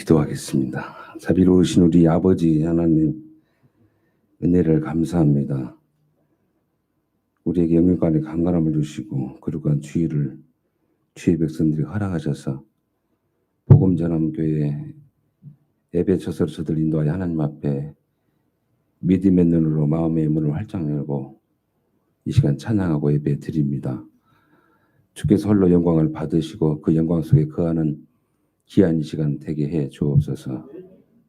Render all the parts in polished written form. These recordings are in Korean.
기도하겠습니다. 자비로우신 우리 아버지 하나님, 은혜를 감사합니다. 우리에게 영육간의 강건함을 주시고 그러한 주의를 주의 백성들이 허락하셔서 복음 전함 교회 예배 처소로 저들 인도하여 하나님 앞에 믿음의 눈으로 마음의 문을 활짝 열고 이 시간 찬양하고 예배 드립니다. 주께서 홀로 영광을 받으시고 그 영광 속에 거하는 귀한 이 시간 되게 해 주옵소서.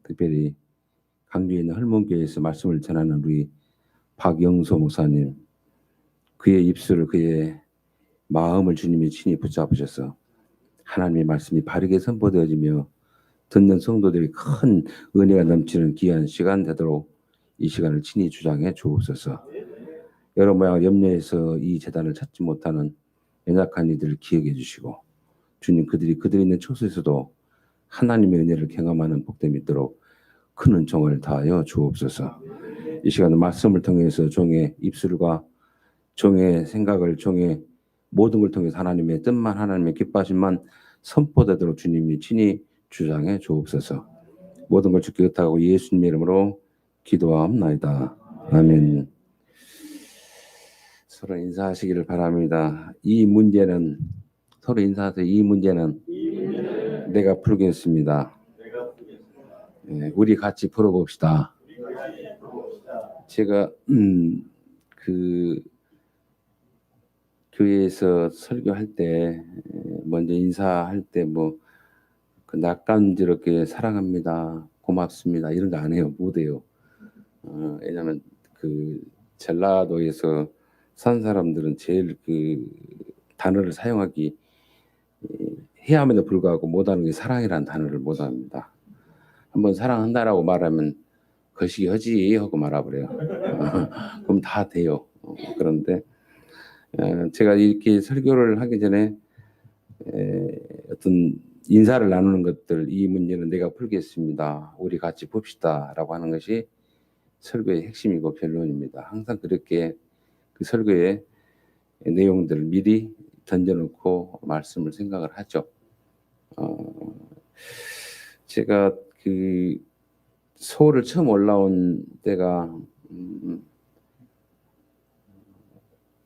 특별히 강주에 있는 헐몬교회에서 말씀을 전하는 우리 박영소 목사님, 그의 입술을 그의 마음을 주님이 친히 붙잡으셔서 하나님의 말씀이 바르게 선포되어지며 듣는 성도들이 큰 은혜가 넘치는 귀한 시간 되도록 이 시간을 친히 주장해 주옵소서. 여러 모양 염려해서 이 재단을 찾지 못하는 연약한 이들을 기억해 주시고 주님 그들이 있는 처소에서도 하나님의 은혜를 경험하는 복됨이 있도록 큰 은총을 다하여 주옵소서. 이 시간은 말씀을 통해서 종의 입술과 종의 생각을 종의 모든 걸 통해서 하나님의 뜻만 하나님의 기뻐하심만 선포되도록 주님이 친히 주장해 주옵소서. 모든 걸 주께 의탁하고 예수님 이름으로 기도하옵나이다. 아멘. 서로 인사하시기를 바랍니다. 이 문제는 서로 인사하세요. 이 문제는 내가 풀겠습니다. 네, 우리 같이 풀어봅시다. 제가 그 교회에서 설교할 때 먼저 인사할 때 뭐 그 낯간지럽게 사랑합니다, 고맙습니다 이런 거 안 해요. 못 해요. 왜냐면 그 전라도에서 산 사람들은 제일 그 단어를 사용하기 해야 함에도 불구하고 못하는 게 사랑이라는 단어를 못합니다. 한번 사랑한다라고 말하면 거시기 하지 하고 말아버려요. 그럼 다 돼요. 그런데 제가 이렇게 설교를 하기 전에 어떤 인사를 나누는 것들, 이 문제는 내가 풀겠습니다, 우리 같이 봅시다 라고 하는 것이 설교의 핵심이고 결론입니다. 항상 그렇게 그 설교의 내용들을 미리 던져놓고 말씀을 생각을 하죠. 제가 그 서울을 처음 올라온 때가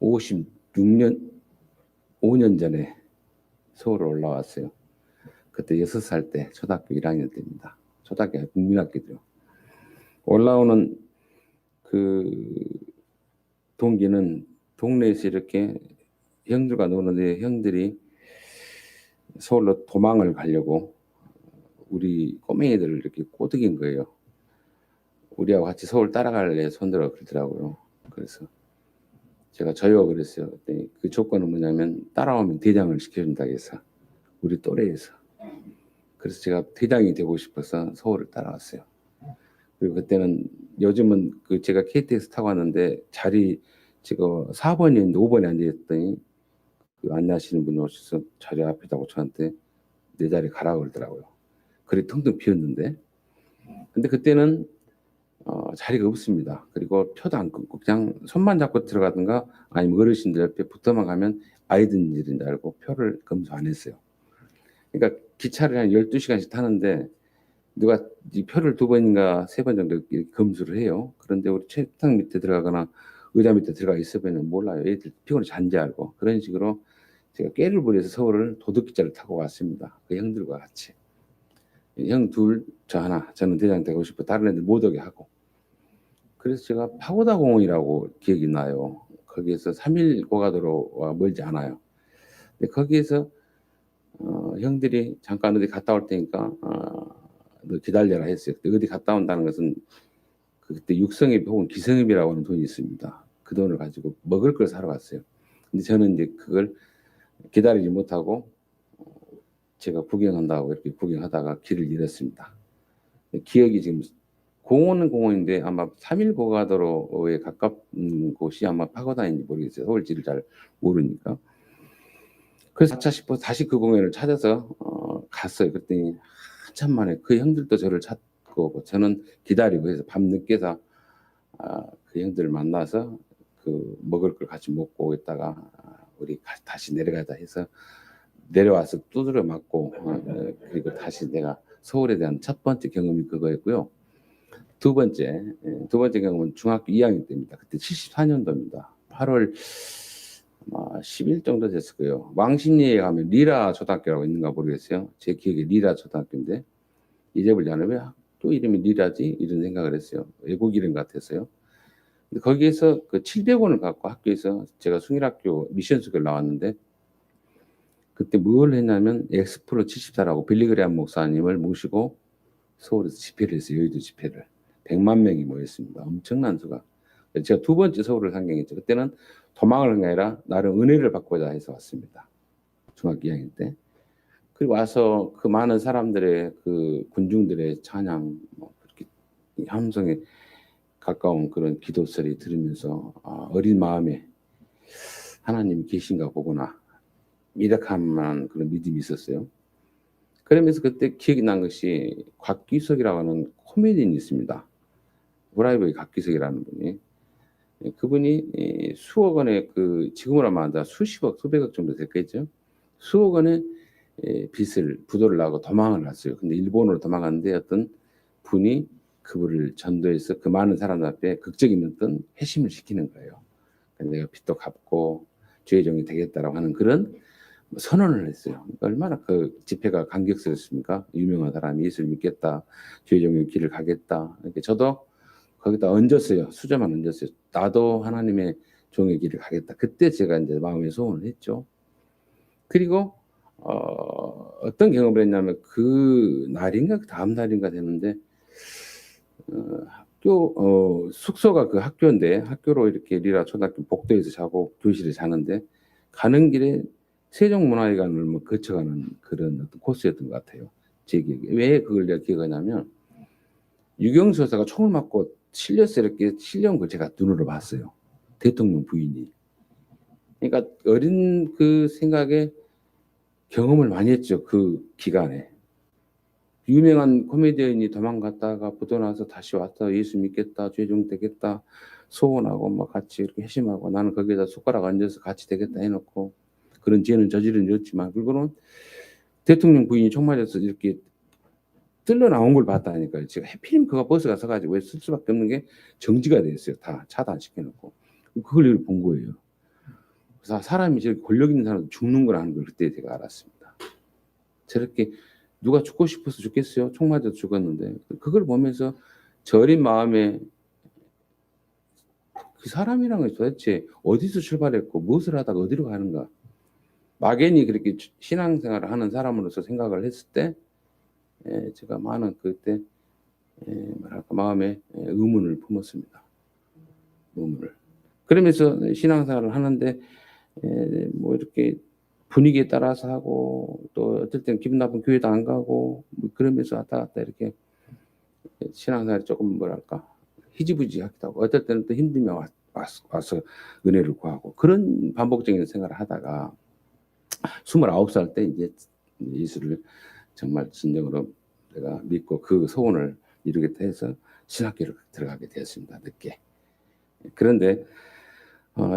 56년 5년 전에 서울을 올라왔어요. 그때 6살 때 초등학교 1학년 때입니다. 초등학교 국민학교죠. 올라오는 그 동기는 동네에서 이렇게 형들과 노는데 형들이 서울로 도망을 가려고 우리 꼬맹이들을 이렇게 꼬드긴 거예요. 우리하고 같이 서울 따라갈래 손들어 그러더라고요. 그래서 제가 저요 그랬어요. 그랬더니 그 조건은 뭐냐면 따라오면 대장을 시켜준다고 해서 우리 또래에서. 그래서 제가 대장이 되고 싶어서 서울을 따라왔어요. 그리고 그때는 요즘은 그 제가 KTX 타고 왔는데 자리 제가 4번이었는데 5번에 앉아있더니 그 안내하시는 분이 오셔서 자리 앞에다고 저한테 내 자리 가라고 그러더라고요. 그래 텅텅 비었는데 근데 그때는 자리가 없습니다. 그리고 표도 안 끊고 그냥 손만 잡고 들어가든가 아니면 어르신들 옆에 붙어만 가면 아이들인 줄 알고 표를 검수 안 했어요. 그러니까 기차를 한 12시간씩 타는데 누가 이 표를 2번인가 3번 정도 이렇게 검수를 해요. 그런데 우리 책상 밑에 들어가거나 의자 밑에 들어가 있으면 몰라요. 애들 피곤해 잔지 알고. 그런 식으로 제가 꾀를 부려서 서울을 도둑기차를 타고 왔습니다. 그 형들과 같이. 형 둘, 저 하나. 저는 대장 되고 싶어. 다른 애들 못 오게 하고. 그래서 제가 파고다 공원이라고 기억이 나요. 거기에서 3일 고가도로와 멀지 않아요. 근데 거기에서 형들이 잠깐 어디 갔다 올 테니까 너 기다려라 했어요. 그때 어디 갔다 온다는 것은 그때 육성입 혹은 기성입이라고 하는 돈이 있습니다. 그 돈을 가지고 먹을 걸 사러 갔어요. 근데 저는 이제 그걸 기다리지 못하고 제가 구경한다고 이렇게 구경하다가 길을 잃었습니다. 기억이 지금 공원은 공원인데 아마 3일 고가도로에 가깝은 곳이 아마 파고다인지 모르겠어요. 서울지를 잘 모르니까. 그래서 아차 싶어서 다시 그 공연을 찾아서 갔어요. 그랬더니 한참 만에 그 형들도 저를 찾고 저는 기다리고 해서 밤늦게서 그 형들을 만나서 그 먹을 걸 같이 먹고 있다가 우리 다시 내려가자 해서 내려와서 두드려 맞고 그리고 다시 내가 서울에 대한 첫 번째 경험이 그거였고요. 두 번째 경험은 중학교 2학년 때입니다. 그때 74년도입니다. 8월 아마 10일 정도 됐을 거예요. 왕십리에 가면 리라 초등학교라고 있는가 모르겠어요. 제 기억에 리라 초등학교인데 잊어버리지 않아요. 왜 학교 이름이 리라지? 이런 생각을 했어요. 외국 이름 같았어요. 근데 거기에서 그 700원을 갖고 학교에서 제가 숭일학교 미션 수교를 나왔는데 그때 뭘 했냐면 엑스프로 74라고 빌리그레암 목사님을 모시고 서울에서 집회를 했어요. 여의도 집회를. 100만 명이 모였습니다. 엄청난 수가. 제가 두 번째 서울을 상경했죠. 그때는 도망을 한 게 아니라 나름 은혜를 받고자 해서 왔습니다. 중학교 2학년 때. 그리고 와서 그 많은 사람들의 그 군중들의 찬양, 뭐 그렇게 함성에 가까운 그런 기도 소리 들으면서 어린 마음에 하나님이 계신가 보구나. 미력한 그런 믿음이 있었어요. 그러면서 그때 기억이 난 것이 곽기석이라고 하는 코미디언이 있습니다. 브라이브의 곽기석이라는 분이. 그분이 수억 원의 그 지금으로 말하면 수십억, 수백억 정도 됐겠죠. 수억 원의 빚을 부도를 나고 도망을 갔어요. 근데 일본으로 도망갔는데 어떤 분이 그분을 전도해서 그 많은 사람들 앞에 극적인 어떤 회심을 시키는 거예요. 내가 빚도 갚고 주의 종이 되겠다라고 하는 그런 선언을 했어요. 얼마나 그 집회가 감격스럽습니까? 유명한 사람이 예수를 믿겠다, 주의 종의 길을 가겠다. 이렇게 저도 거기다 얹었어요. 수저만 얹었어요. 나도 하나님의 종의 길을 가겠다. 그때 제가 이제 마음의 소원을 했죠. 그리고 어떤 경험을 했냐면 그 날인가 그 다음 날인가 되는데 학교 숙소가 그 학교인데 학교로 이렇게 리라 초등학교 복도에서 자고 교실에 자는데 가는 길에 세종문화회관을 뭐 거쳐가는 그런 어떤 코스였던 것 같아요. 제 기억에. 왜 그걸 내가 기억하냐면 유경수 여사가 총을 맞고 실려서 이렇게 실려온 걸 제가 눈으로 봤어요. 대통령 부인이. 그러니까 어린 그 생각에 경험을 많이 했죠. 그 기간에. 유명한 코미디언이 도망갔다가 부도 나서 다시 왔다 예수 믿겠다 죄종 되겠다 소원하고 막 같이 이렇게 회심하고 나는 거기에다 손가락 얹어서 같이 되겠다 해놓고 그런 죄는 저지른 졌지만 그거는 대통령 부인이 총 맞아서 이렇게 뜰러 나온 걸 봤다니까요. 제가 해필이면 그가 버스가 서가지고 왜 쓸 수밖에 없는 게 정지가 됐어요. 다 차단시켜놓고 그걸 본 거예요. 그래서 사람이 저렇게 권력 있는 사람 죽는 거라는 걸 그때 제가 알았습니다. 저렇게 누가 죽고 싶어서 죽겠어요? 총 맞아서 죽었는데 그걸 보면서 저 어린 마음에 그 사람이란 게 도대체 어디서 출발했고 무엇을 하다가 어디로 가는가 막연히 그렇게 신앙생활을 하는 사람으로서 생각을 했을 때 제가 많은 그때 뭐랄까 마음에 의문을 품었습니다. 의문을. 그러면서 신앙생활을 하는데 뭐 이렇게 분위기에 따라서 하고 또 어떨 때는 기분 나쁜 교회도 안 가고 뭐 그러면서 왔다 갔다 이렇게 신앙생활이 조금 뭐랄까 희지부지하기도 하고 어떨 때는 또 힘들면 와서 은혜를 구하고 그런 반복적인 생활을 하다가 29살 때 이제 예수를 정말 진정으로 내가 믿고 그 소원을 이루겠다 해서 신학교를 들어가게 되었습니다. 늦게. 그런데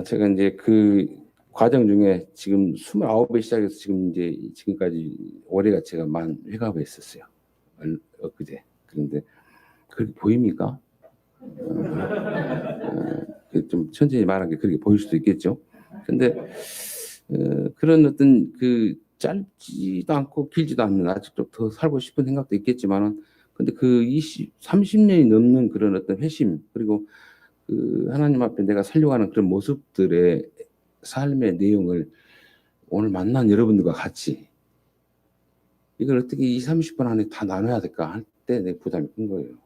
제가 이제 그 과정 중에 지금 29에 시작해서 지금 이제 지금까지 올해가 제가 만 회갑에 있었어요. 엊그제. 그런데 그렇게 보입니까? 좀 천천히 말한 게 그렇게 보일 수도 있겠죠. 근데 그런 어떤 그 짧지도 않고 길지도 않는 아직도 더 살고 싶은 생각도 있겠지만은 근데 그 30년이 넘는 그런 어떤 회심 그리고 그 하나님 앞에 내가 살려고 하는 그런 모습들의 삶의 내용을 오늘 만난 여러분들과 같이 이걸 어떻게 20-30분 안에 다 나눠야 될까 할 때 내 부담이 큰 거예요.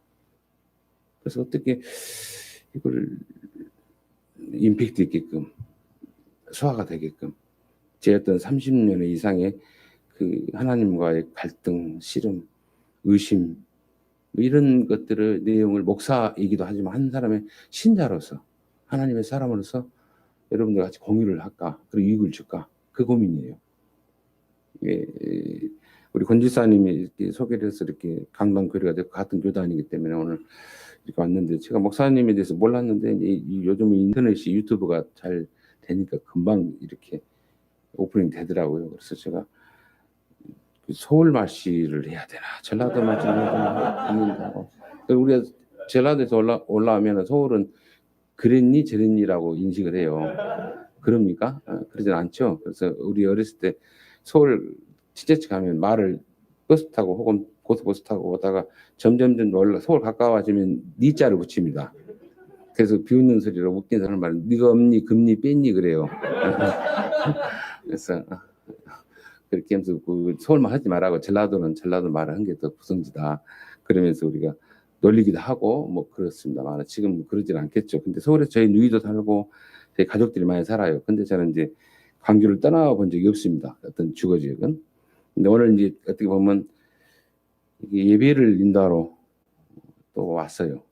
그래서 어떻게 이걸 임팩트 있게끔 소화가 되게끔 제 어떤 30년 이상의 그 하나님과의 갈등, 씨름, 의심 뭐 이런 것들을 내용을 목사이기도 하지만 한 사람의 신자로서 하나님의 사람으로서 여러분들 같이 공유를 할까 그리고 이익을 줄까 그 고민이에요. 예, 우리 권지사님이 이렇게 소개를 해서 이렇게 강당 교회가 되고 같은 교단이기 때문에 오늘 이렇게 왔는데 제가 목사님에 대해서 몰랐는데 요즘 인터넷이 유튜브가 잘 되니까 금방 이렇게 오프닝 되더라고요. 그래서 제가 서울 말씨를 해야 되나 전라도 말씨를 해야 되나 고민하고, 우리가 전라도에서 올라오면 서울은 그랬니 저랬니라고 인식을 해요. 그럽니까? 그러진 않죠. 그래서 우리 어렸을 때 서울 친척집 가면 말을 버스 타고 혹은 고속버스 타고 오다가 점점점 서울 가까워지면 니자를 붙입니다. 그래서 비웃는 소리로 웃긴 사람 말은 니가 없니 금니 뺐니 그래요. 그래서 그렇게 하면서 서울말 하지 말라고, 전라도는 전라도 말을 한 게 더 구성지다 그러면서 우리가 놀리기도 하고 뭐 그렇습니다만, 지금 그러진 않겠죠. 근데 서울에서 저희 누이도 살고 저희 가족들이 많이 살아요. 근데 저는 이제 광주를 떠나본 적이 없습니다. 어떤 주거 지역은. 근데 오늘 이제 어떻게 보면 예배를 인도하러 또 왔어요.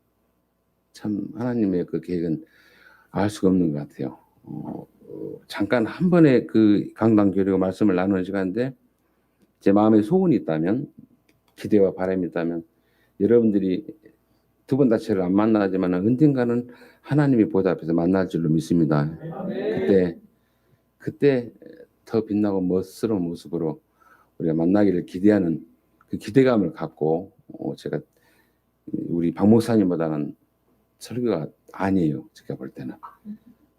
참 하나님의 그 계획은 알 수가 없는 것 같아요. 잠깐 한 번에 그 강당 교리고 말씀을 나누는 시간인데, 제 마음에 소원이 있다면, 기대와 바람이 있다면, 여러분들이 두 번 다 저를 안 만나지만 언젠가는 하나님이 보좌 앞에서 만날 줄로 믿습니다. 그때 더 빛나고 멋스러운 모습으로 우리가 만나기를 기대하는 그 기대감을 갖고, 제가 우리 박 목사님보다는 설교가 아니에요. 제가 볼 때는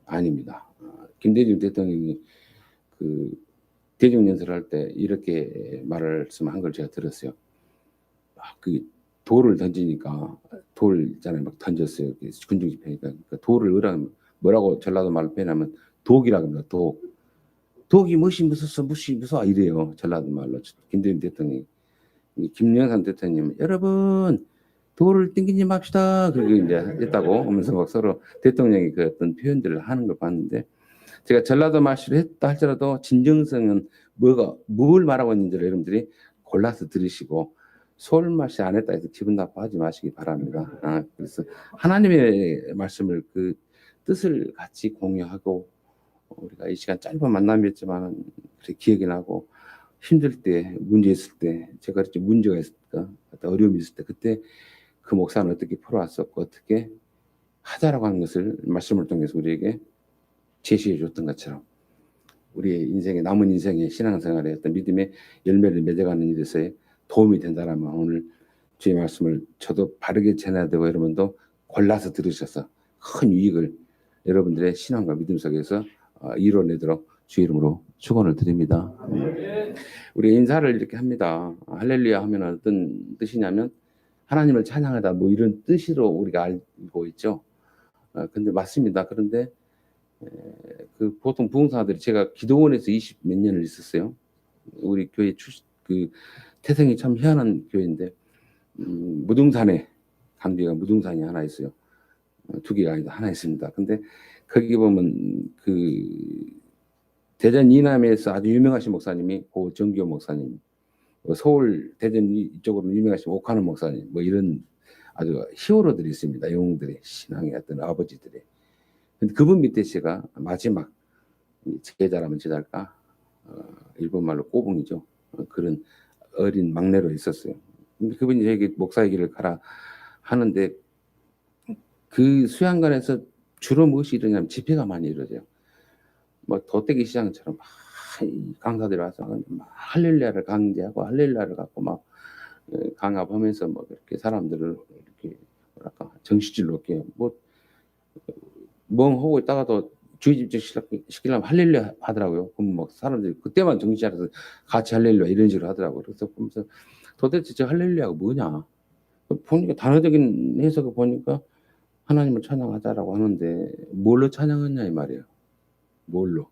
아닙니다. 김대중 대통령이 그 대중 연설할 때 이렇게 말씀한 걸 제가 들었어요. 그 돌을 던지니까 돌 있잖아요. 막 던졌어요. 군중 집회니까. 그러니까 돌을 뭐라고 전라도 말로 표현하면 독이라고 합니다. 독이 무서워 이래요. 전라도 말로 김대중 대통령이. 김영삼 대통령 여러분 돌을 땡기지 맙시다 그렇게 이제 했다고 하면서 막 서로 대통령이 그 어떤 표현들을 하는 걸 봤는데, 제가 전라도 말씨를 했다 할지라도 진정성은 뭘 말하고 있는지를 여러분들이 골라서 들으시고, 서울 말씨 안 했다 해서 기분 나빠하지 마시기 바랍니다. 그래서 하나님의 말씀을 그 뜻을 같이 공유하고, 우리가 이 시간 짧은 만남이었지만 그렇게 기억이 나고, 힘들 때 문제 있을 때 제가 이렇게 문제가 있을까 어려움이 있을 때 그때 그 목사는 어떻게 풀어왔었고 어떻게 하자라고 하는 것을 말씀을 통해서 우리에게 제시해 줬던 것처럼, 우리의 인생의 남은 인생의 신앙생활에 어떤 믿음의 열매를 맺어가는 일에서의 도움이 된다라면, 오늘 주의 말씀을 저도 바르게 전해야 되고 여러분도 골라서 들으셔서 큰 유익을 여러분들의 신앙과 믿음 속에서 이뤄내도록 주의 이름으로 축원을 드립니다. 우리 인사를 이렇게 합니다. 할렐루야 하면 어떤 뜻이냐면 하나님을 찬양하다 뭐 이런 뜻으로 우리가 알고 있죠. 근데 맞습니다. 그런데 그 보통 부흥사들이, 제가 기도원에서 20 몇 년을 있었어요. 우리 교회 그 태생이 참 희한한 교회인데, 무등산에, 강주가 무등산이 하나 있어요. 두 개가 아니라 하나 있습니다. 근데 거기 보면 그 대전 이남에서 아주 유명하신 목사님이 고정기호 목사님, 서울 대전 이쪽으로 유명하신 옥하는 목사님, 뭐 이런 아주 히어로들이 있습니다. 영웅들이, 신앙의 어떤 아버지들이. 근데 그분 밑에 제가 마지막 제자라면 제자일까, 일본말로 꼬붕이죠. 그런 어린 막내로 있었어요. 근데 그분이 저에게 목사의 길을 가라 하는데, 그 수양관에서 주로 무엇이 일어나냐면 집회가 많이 이루어져요. 뭐 도떼기 시장처럼 막 강사들이 와서 막 할렐루야를 강제하고 할렐루야를 갖고 막 강압하면서 뭐 이렇게 사람들을 이렇게 뭐랄까 정신줄 놓게 뭐 멍하고 있다가도 주의 집중 시키려면 할렐루야 하더라고요. 그럼 막 사람들이 그때만 정신 차려서 같이 할렐루야 이런 식으로 하더라고요. 그래서 보면서 도대체 저 할렐루야가 뭐냐 보니까, 단어적인 해석을 보니까 하나님을 찬양하자라고 하는데 뭘로 찬양하냐 이 말이에요. 뭘로?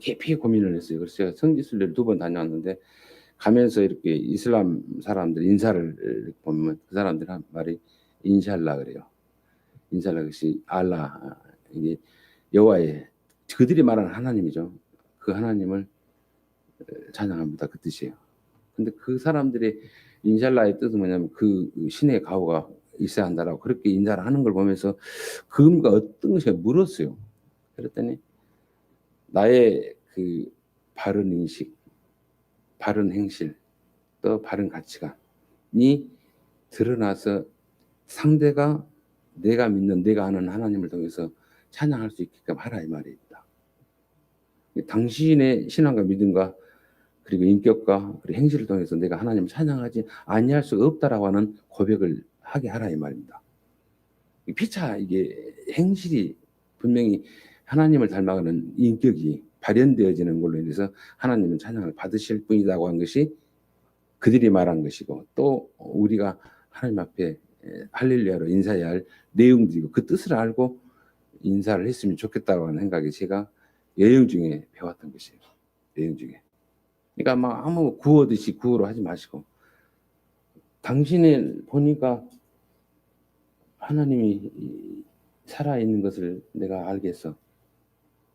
깊이 고민을 했어요. 그래서 제가 성지순례를 2번 다녀왔는데, 가면서 이렇게 이슬람 사람들 인사를 보면 그 사람들 한 말이 인샬라 그래요. 인샬라, 것이 알라, 이게 여호와의, 그들이 말하는 하나님이죠. 그 하나님을 찬양합니다. 그 뜻이에요. 근데 그 사람들의 인샬라의 뜻은 뭐냐면 그 신의 가호가 있어야 한다라고 그렇게 인사를 하는 걸 보면서 그 의미가 어떤 것인가 물었어요. 그랬더니 나의 그 바른 인식, 바른 행실, 또 바른 가치관이 드러나서 상대가 내가 믿는, 내가 아는 하나님을 통해서 찬양할 수 있게끔 하라 이 말입니다. 당신의 신앙과 믿음과 그리고 인격과 그리고 행실을 통해서 내가 하나님을 찬양하지 아니할 수가 없다라고 하는 고백을 하게 하라 이 말입니다. 피차 이게 행실이 분명히 하나님을 닮아가는 인격이 발현되어지는 걸로 인해서 하나님은 찬양을 받으실 분이라고 한 것이 그들이 말한 것이고, 또 우리가 하나님 앞에 할렐루야로 인사해야 할 내용들이고 그 뜻을 알고 인사를 했으면 좋겠다고 하는 생각이 제가 여행 중에 배웠던 것이에요. 여행 중에. 그러니까 막 아무 구호듯이 구호로 하지 마시고, 당신을 보니까 하나님이 살아있는 것을 내가 알겠어.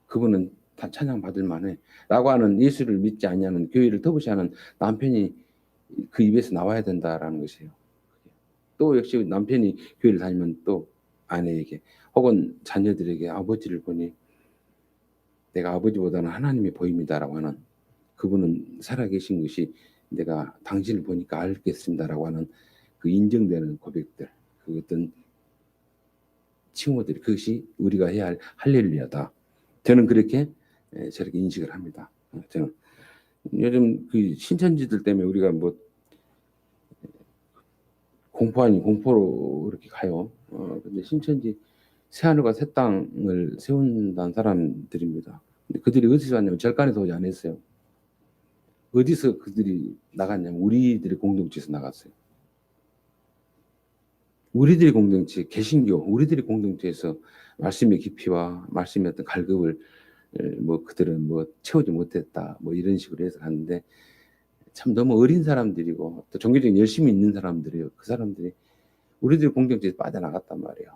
그분은 다 찬양 받을 만해 라고 하는, 예수를 믿지 않냐는, 교회를 터부시하는 남편이 그 입에서 나와야 된다라는 것이에요. 또 역시 남편이 교회를 다니면 또 아내에게 혹은 자녀들에게 아버지를 보니 내가 아버지보다는 하나님이 보입니다라고 하는, 그분은 살아계신 것이 내가 당신을 보니까 알겠습니다라고 하는 그 인정되는 고백들, 그 어떤 칭호들이, 그것이 우리가 해야 할 할렐루야다. 저는 그렇게 저렇게 인식을 합니다. 저는 요즘 그 신천지들 때문에 우리가 뭐 공포 아닌 공포로 이렇게 가요. 근데 신천지 새하늘과 새 땅을 세운다는 사람들입니다. 근데 그들이 어디서 왔냐면 절간에서 오지 않았어요. 어디서 그들이 나갔냐면 우리들의 공동체에서 나갔어요. 우리들의 공동체, 개신교, 우리들의 공동체에서 말씀의 깊이와 말씀의 어떤 갈급을 뭐 그들은 뭐 채우지 못했다, 뭐 이런 식으로 해서 갔는데, 참 너무 어린 사람들이고 또 종교적인 열심히 있는 사람들이에요. 그 사람들이 우리들의 공동체에서 빠져나갔단 말이에요.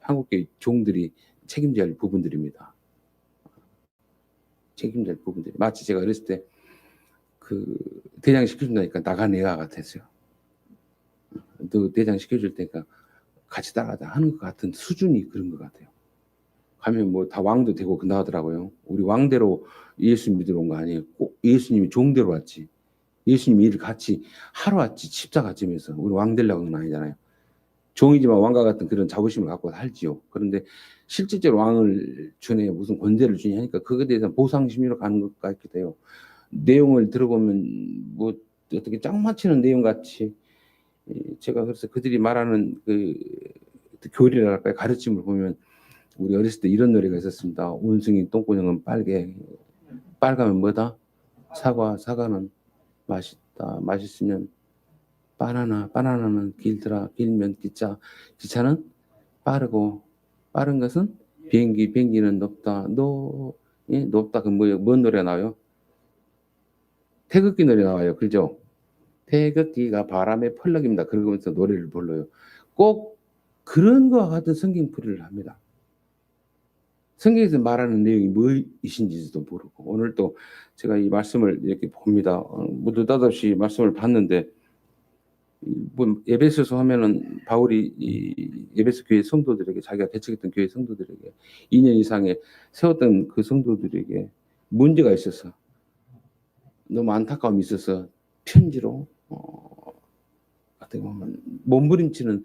한국교회 종들이 책임져야 할 부분들입니다. 책임져야 할 부분들이. 마치 제가 어렸을 때 그 대장 시켜준다니까 나간 애가 같았어요. 또 대장 시켜줄 테니까 같이 따라가자 하는 것 같은 수준이 그런 것 같아요. 가면 뭐 다 왕도 되고 그나하더라고요. 우리 왕대로 예수 믿으러 온 거 아니에요. 꼭 예수님이 종대로 왔지. 예수님이 일을 같이 하러 왔지. 십자가 지면서. 우리 왕 되려고 한 건 아니잖아요. 종이지만 왕과 같은 그런 자부심을 갖고 살지요. 그런데 실질적으로 왕을 주네 무슨 권세를 주냐 하니까 그거에 대해서 보상심리로 가는 것 같기도 해요. 내용을 들어보면 뭐 어떻게 짱 맞히는 내용 같이, 제가 그래서 그들이 말하는 그 교리랄까요, 가르침을 보면 우리 어렸을 때 이런 노래가 있었습니다. 원숭이 똥구녕은 빨개, 빨가면 뭐다? 사과, 사과는 맛있다, 맛있으면 바나나, 바나나는 길더라, 길면 기차, 기차는 빠르고, 빠른 것은 비행기, 비행기는 높다, 예? 높다, 그 뭐예요? 뭔 노래가 나와요? 태극기 노래 나와요. 그죠? 태극기가 바람의 펄럭입니다. 그러면서 노래를 불러요. 꼭 그런 거와 같은 성경풀이를 합니다. 성경에서 말하는 내용이 무엇이신지도 모르고, 오늘 또 제가 이 말씀을 이렇게 봅니다. 뭐 느닷없이 말씀을 봤는데, 뭐 에베소서 하면은 바울이 이 에베소 교회 성도들에게, 자기가 개척했던 교회 성도들에게 2년 이상에 세웠던 그 성도들에게 문제가 있어서, 너무 안타까움이 있어서 편지로 어떻게 보면 몸부림치는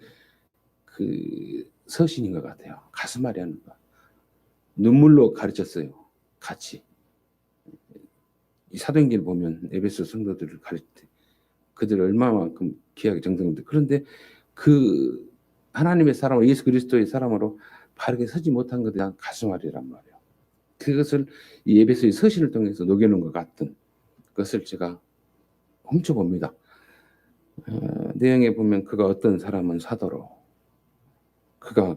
그 서신인 것 같아요. 가슴앓이 하는 거. 눈물로 가르쳤어요. 같이. 이 사도행전을 보면 에베소 성도들을 가르칠 때 그들 얼마만큼 귀하게 정성인데, 그런데 그 하나님의 사람으로, 예수 그리스도의 사람으로 바르게 서지 못한 것에 대한 가슴앓이란 말이에요. 그것을 이 에베소의 서신을 통해서 녹여놓은 것 같은 것을 제가 훔쳐봅니다. 내용에 보면 그가 어떤 사람은 사도로,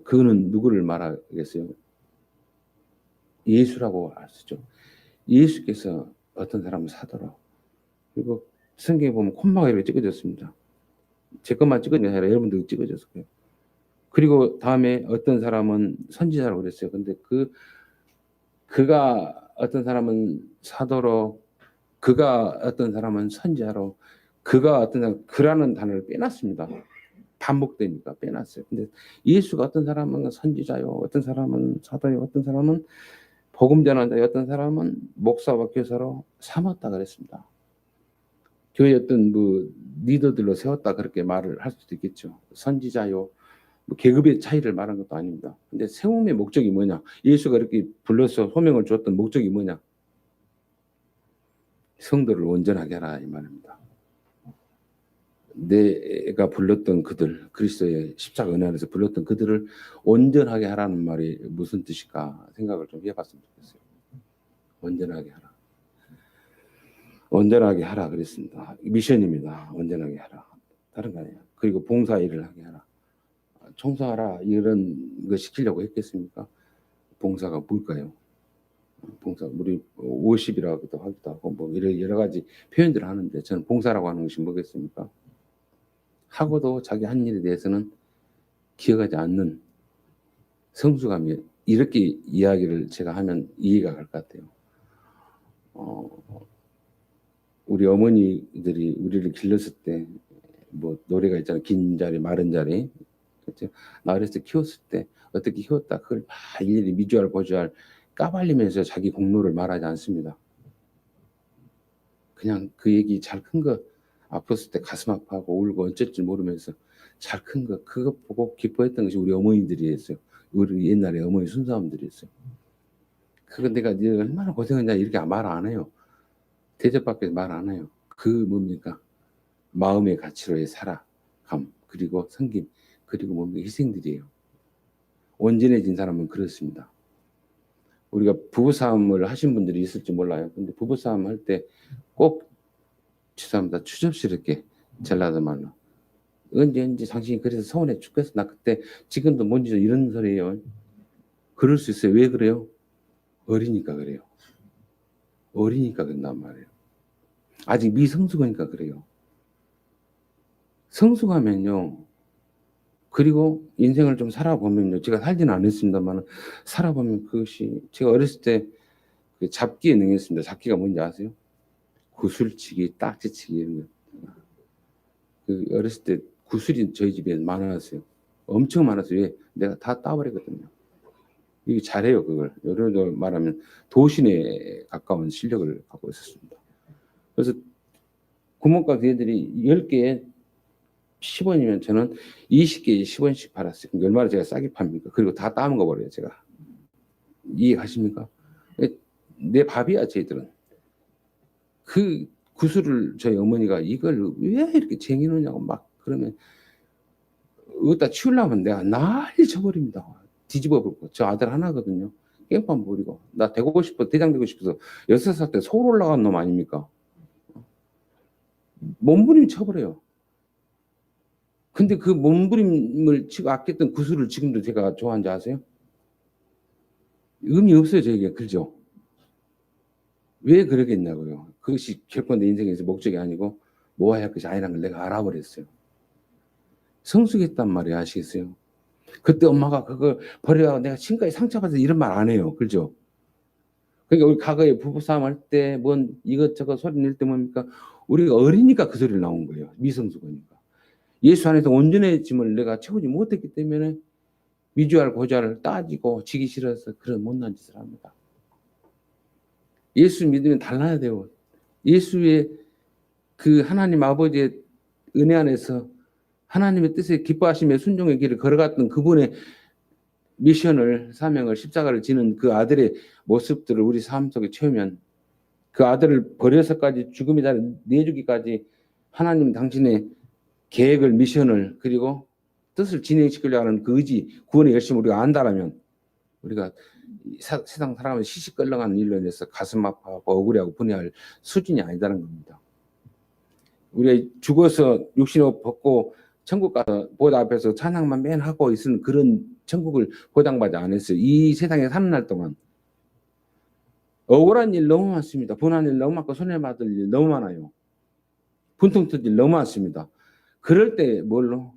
그는 누구를 말하겠어요? 예수라고 쓰죠. 예수께서 어떤 사람은 사도로. 그리고 성경에 보면 콤마가 이렇게 찍어졌습니다. 제 것만 찍어진 게 아니라 여러분들 찍어졌어요. 그리고 다음에 어떤 사람은 선지자라고 그랬어요. 근데 그가 어떤 사람은 사도로, 그가 어떤 사람은 선지자로, 그가 어떤 사람, 그라는 단어를 빼놨습니다. 반복되니까 빼놨어요. 근데 예수가 어떤 사람은 선지자요, 어떤 사람은 사도요, 어떤 사람은 복음 전환자요, 어떤 사람은 목사와 교사로 삼았다 그랬습니다. 교회 어떤 뭐 리더들로 세웠다 그렇게 말을 할 수도 있겠죠. 선지자요, 뭐 계급의 차이를 말한 것도 아닙니다. 근데 세움의 목적이 뭐냐? 예수가 이렇게 불러서 소명을 줬던 목적이 뭐냐? 성도를 온전하게 하라 이 말입니다. 내가 불렀던 그들, 그리스도의 십자가 은혜 안에서 불렀던 그들을 온전하게 하라는 말이 무슨 뜻일까 생각을 좀 해봤으면 좋겠어요. 온전하게 하라. 온전하게 하라 그랬습니다. 미션입니다. 온전하게 하라. 다른 거 아니에요. 그리고 봉사 일을 하게 하라. 청소하라 이런 거 시키려고 했겠습니까? 봉사가 뭘까요? 봉사 우리 50이라고도 하기도 하고 뭐 여러 가지 표현들을 하는데 저는 봉사라고 하는 것이 뭐겠습니까? 하고도 자기 한 일에 대해서는 기억하지 않는 성숙함이 이렇게 이야기를 제가 하면 이해가 갈 것 같아요. 우리 어머니들이 우리를 길렀을 때 뭐 노래가 있잖아요. 긴 자리, 마른 자리. 그렇죠? 나 어렸을 때 키웠을 때 어떻게 키웠다 그걸 막 일일이 미주알 보주알 까발리면서 자기 공로를 말하지 않습니다. 그냥 그 얘기 잘 큰 거 아팠을 때 가슴 아파하고 울고 어쩔 줄 모르면서 잘 큰 거 그거 보고 기뻐했던 것이 우리 어머니들이었어요. 우리 옛날에 어머니 순사람들이었어요. 그건 내가 얼마나 고생했냐 이렇게 말 안 해요. 대접밖에 말 안 해요. 그 뭡니까? 마음의 가치로의 살아감 그리고 섬김 그리고 뭡니까? 희생들이에요. 온전해진 사람은 그렇습니다. 우리가 부부싸움을 하신 분들이 있을지 몰라요. 근데 부부싸움 할 때 꼭 죄송합니다. 추접스럽게 잘라도 말로 언제 당신이 그래서 서운해 죽겠어. 나 그때 지금도 뭔지 이런 소리예요. 그럴 수 있어요. 왜 그래요? 어리니까 그래요. 어리니까 그런단 말이에요. 아직 미성숙하니까 그래요. 성숙하면요. 그리고 인생을 좀 살아보면요. 제가 살지는 않았습니다만 살아보면 그것이 제가 어렸을 때 그 잡기에 능했습니다. 잡기가 뭔지 아세요? 구슬치기, 딱지치기 이런 거. 그 어렸을 때 구슬이 저희 집에 많았어요. 엄청 많았어요. 왜? 내가 다 따버리거든요. 이게 잘해요 그걸. 여러분 말하면 도신에 가까운 실력을 갖고 있었습니다. 그래서 구멍가게 애들이 10개에 10원이면 저는 20개에 10원씩 팔았어요. 그럼 얼마나 제가 싸게 팝니까? 그리고 다 따먹어 버려요 제가. 이해가십니까? 내 밥이야 쟤들은. 그 구슬을 저희 어머니가 이걸 왜 이렇게 쟁여놓냐고 막 그러면 어디다 치우려면 내가 난리 쳐버립니다. 뒤집어 버리고. 저 아들 하나거든요. 깽판 버리고. 나 되고 싶어 대장 되고 싶어서 6살 때 서울 올라간 놈 아닙니까? 몸부림 쳐버려요. 근데 그 몸부림을 치고 아꼈던 구슬을 지금도 제가 좋아하는지 아세요? 의미 없어요 저에게. 그죠? 왜 그러겠냐고요. 그것이 결코 내 인생에서 목적이 아니고 모아야 할 것이 아니라는 걸 내가 알아버렸어요. 성숙했단 말이에요. 아시겠어요? 그때 엄마가 그걸 버려가고 내가 지금까지 상처받아서 이런 말 안 해요. 그죠? 그러니까 우리 과거에 부부싸움 할 때 뭔 이것저것 소리 낼 때 뭡니까? 우리가 어리니까 그 소리를 나온 거예요. 미성숙하니까. 예수 안에서 온전해짐을 내가 채우지 못했기 때문에 미주알 고주알을 따지고 지기 싫어서 그런 못난 짓을 합니다. 예수 믿으면 달라야 돼요. 예수의 그 하나님 아버지의 은혜 안에서 하나님의 뜻에 기뻐하시며 순종의 길을 걸어갔던 그분의 미션을 사명을 십자가를 지는 그 아들의 모습들을 우리 삶 속에 채우면 그 아들을 버려서까지 죽음의 자리에 내주기까지 하나님 당신의 계획을 미션을 그리고 뜻을 진행시키려고 하는 그 의지 구원의 열심을 우리가 안다라면 우리가 세상 살아가면서 시시껄렁한 일로 인해서 가슴 아파하고 억울해하고 분해할 수준이 아니다는 겁니다. 우리가 죽어서 육신을 벗고 천국 가서 보좌 앞에서 찬양만 맨 하고 있는 그런 천국을 보장받지 않았어요. 이 세상에 사는 날 동안 억울한 일 너무 많습니다. 분한 일 너무 많고 손해받을 일 너무 많아요. 분통 터질 일 너무 많습니다. 그럴 때 뭘로?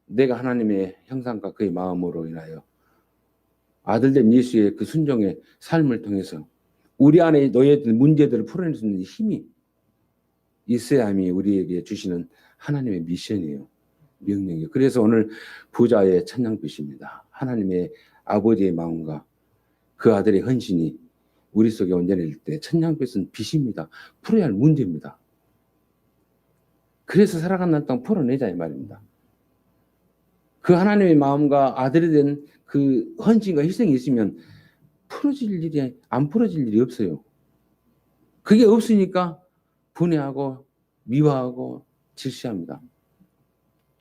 내가 하나님의 형상과 그의 마음으로 인하여 아들된 예수의 그 순종의 삶을 통해서 우리 안에 놓여있던 문제들을 풀어낼 수 있는 힘이 있어야함이 우리에게 주시는 하나님의 미션이에요. 명령이에요. 그래서 오늘 부자의 찬양빛입니다. 하나님의 아버지의 마음과 그 아들의 헌신이 우리 속에 온전해질 때 찬양빛은 빛입니다. 풀어야 할 문제입니다. 그래서 살아가는 날 동안 풀어내자 이 말입니다. 그 하나님의 마음과 아들이 된 그 헌신과 희생이 있으면 풀어질 일이 안 풀어질 일이 없어요. 그게 없으니까 분해하고 미화하고 질시합니다.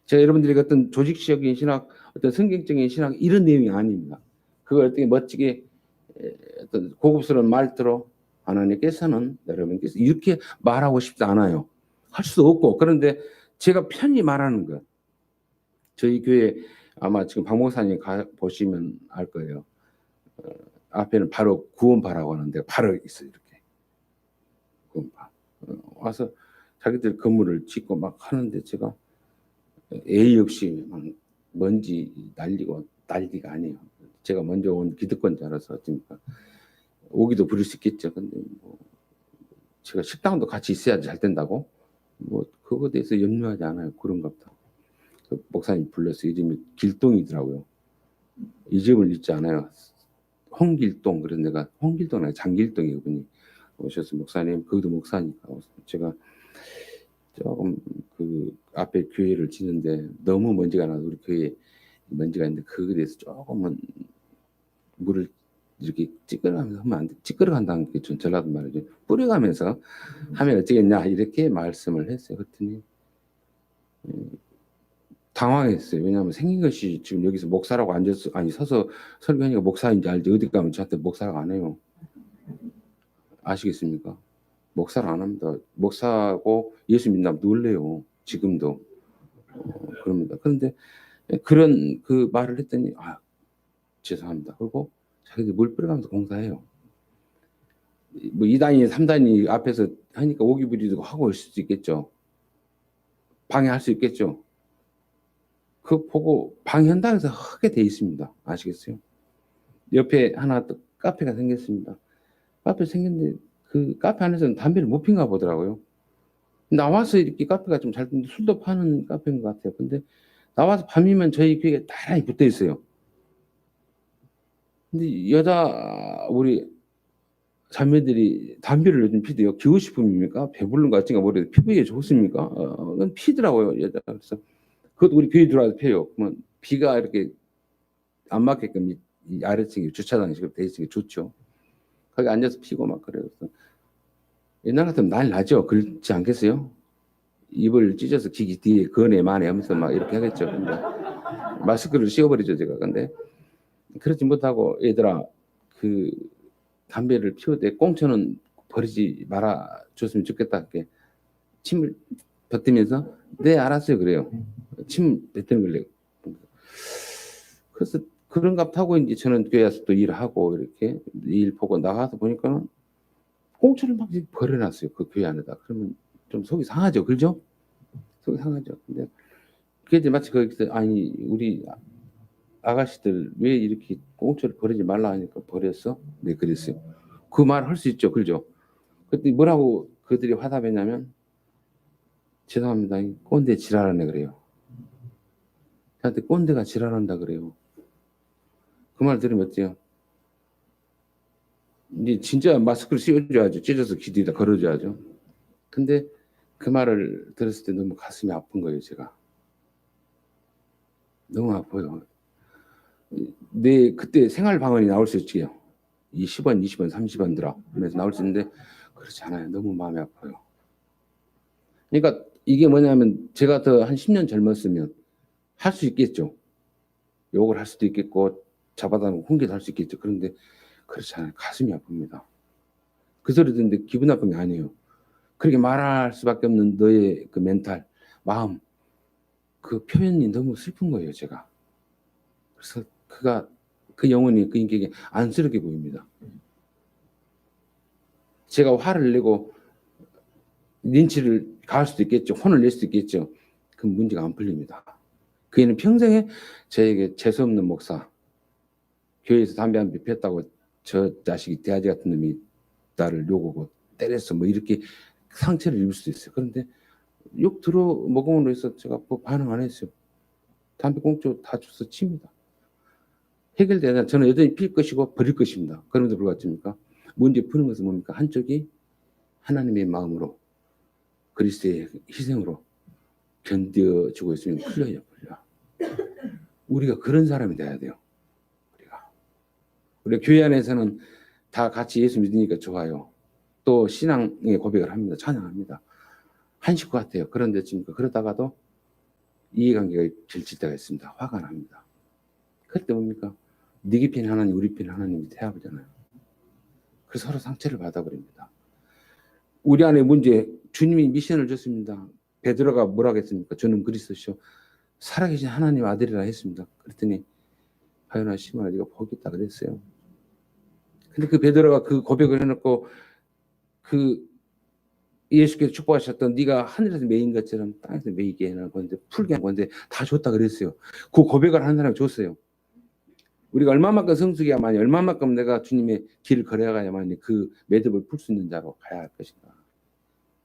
제가 여러분들이 어떤 조직적인 신학, 어떤 성경적인 신학 이런 내용이 아닙니다. 그걸 어떻게 멋지게 어떤 고급스러운 말투로 하나님께서는 여러분께서 이렇게 말하고 싶지 않아요. 할 수도 없고. 그런데 제가 편히 말하는 것. 저희 교회 아마 지금 박 목사님 보시면 알 거예요. 앞에는 바로 구원파라고 하는데 바로 있어요. 이렇게 구원파 와서 자기들 건물을 짓고 막 하는데 제가 A 없이 막 먼지 날리고 난리가 아니에요. 제가 먼저 온 기득권자라서 어쩌니까 오기도 부릴 수 있겠죠. 근데 뭐 제가 식당도 같이 있어야 잘 된다고 뭐 그거에 대해서 염려하지 않아요. 그런가 보다. 그 목사님 불러서 이름이 길동이더라고요. 이름을 잊지 않아요. 홍길동. 그래서 내가 홍길동 아니라 장길동이 그분이 오셔서 목사님 거기도 목사니까 제가 조금 그 앞에 교회를 짓는데 너무 먼지가 나서 우리 교회에 먼지가 있는데 그거에 대해서 조금은 물을 이렇게 찌끄러가면서 하면 안 돼. 찌끄러간다는 게 좀 전라도 말이죠. 뿌려가면서 하면 어쩌겠냐 이렇게 말씀을 했어요. 그랬더니 당황했어요. 왜냐하면 생긴 것이 지금 여기서 목사라고 앉아서 아니 서서 설교하니까 목사인지 알지 어디 가면 저한테 목사라고 안 해요. 아시겠습니까? 목사를 안 합니다. 목사고 예수 믿는다면 놀래요. 지금도 그럽니다. 그런데 그런 그 말을 했더니 죄송합니다. 그리고 자기들 물 뿌려가면서 공사해요. 뭐 2단이 3단이 앞에서 하니까 오기 부리고 하고 올 수도 있겠죠. 방해할 수 있겠죠. 그거 보고 방해한다고 해서 하게 돼 있습니다. 아시겠어요? 옆에 하나 또 카페가 생겼습니다. 카페 생겼는데 그 카페 안에서는 담배를 못 핀가 보더라고요. 나와서 이렇게 카페가 좀 잘 되는데 술도 파는 카페인 것 같아요. 근데 나와서 밤이면 저희 교회에 나란히 붙어 있어요. 근데 여자 우리 자매들이 담배를 요즘 피대요. 기호식품입니까? 배부른 것 같은가 모르겠는데 피부에 좋습니까? 그건 피더라고요. 여자. 그래서 그것도 우리 교회 들어와서 피해요. 그러면 비가 이렇게 안 맞게끔 이 아래층에 주차장식으로 돼 있으니까 좋죠. 거기 앉아서 피고 막 그래요. 그래서 옛날 같으면 난리 나죠. 그렇지 않겠어요? 입을 찢어서 기기 뒤에 거네 마네 하면서 막 이렇게 하겠죠. 근데 마스크를 씌워버리죠 제가. 근데 그렇지 못하고 얘들아 그 담배를 피울 때 꽁초는 버리지 말아 줬으면 좋겠다. 이렇게 침을 뱉으면서 네 알았어요 그래요. 침 뱉는 걸래요. 그래서 그런가 하고 이제 저는 교회 와서 또 일하고 이렇게 일 보고 나가서 보니까는 꽁초를 막 버려놨어요 그 교회 안에다. 그러면 좀 속이 상하죠, 그죠? 속이 상하죠. 근데 그게 이제 마치 거기서 아니 우리 아가씨들 왜 이렇게 꽁초를 버리지 말라 하니까 버렸어? 네 그랬어요. 그 말 할 수 있죠, 그죠? 그때 뭐라고 그들이 화답했냐면 죄송합니다. 꼰대 지랄하네 그래요. 저한테 꼰대가 지랄한다 그래요. 그 말 들으면 어때요? 이제 진짜 마스크를 씌워줘야죠. 찢어서 기대다 걸어줘야죠. 근데 그 말을 들었을 때 너무 가슴이 아픈 거예요, 제가. 너무 아파요. 내 그때 생활방언이 나올 수 있지요. 이 10원, 20원, 30원 들어 하면서 나올 수 있는데 그렇지 않아요. 너무 마음이 아파요. 그러니까 이게 뭐냐면 제가 더 한 10년 젊었으면 할 수 있겠죠. 욕을 할 수도 있겠고 잡아다니고 훈계도 할 수 있겠죠. 그런데 그렇지 않아요. 가슴이 아픕니다. 그 소리 듣는데 기분 나쁜 게 아니에요. 그렇게 말할 수밖에 없는 너의 그 멘탈, 마음, 그 표현이 너무 슬픈 거예요, 제가. 그래서 그 영혼이 그 인격이 안쓰럽게 보입니다. 제가 화를 내고 린치를 가할 수도 있겠죠. 혼을 낼 수도 있겠죠. 그 문제가 안 풀립니다. 그 애는 평생에 저에게 재수없는 목사, 교회에서 담배 한 대 폈다고 저 자식이 돼지 같은 놈이 나를 욕하고 때렸어 뭐 이렇게 상처를 입을 수도 있어요. 그런데 욕 들어 먹음으로 해서 제가 뭐 반응 안 했어요. 담배 꽁초 다 줘서 칩니다. 해결되나 저는 여전히 필 것이고 버릴 것입니다. 그럼에도 불구하고 문제 푸는 것은 뭡니까? 한쪽이 하나님의 마음으로 그리스도의 희생으로 견뎌주고 있으면 풀려요. 우리가 그런 사람이 돼야 돼요. 우리가 교회 안에서는 다 같이 예수 믿으니까 좋아요. 또 신앙의 고백을 합니다. 찬양합니다. 한 식구 같아요. 그런데 지금 그러다가도 이해관계가 질질 때가 있습니다. 화가 납니다. 그때 뭡니까? 네게 편 하나님, 우리 편 하나님이 태아버잖아요. 그래서 서로 상처를 받아버립니다. 우리 안에 문제, 주님이 미션을 줬습니다. 베드로가 뭐라고 했습니까? 저는 그리스도시요 살아계신 하나님 아들이라 했습니다. 그랬더니 하연아 시몬아 네가 복이 있다 그랬어요. 근데 그 베드로가 그 고백을 해놓고 그 예수께서 축복하셨던 네가 하늘에서 메인 것처럼 땅에서 메이게 해놓은 건데 풀게 한 건데 다 줬다 그랬어요. 그 고백을 하는 사람이 줬어요. 우리가 얼마만큼 성숙해야만이 얼마만큼 내가 주님의 길을 걸어가야만이 그 매듭을 풀 수 있는 자로 가야 할 것인가.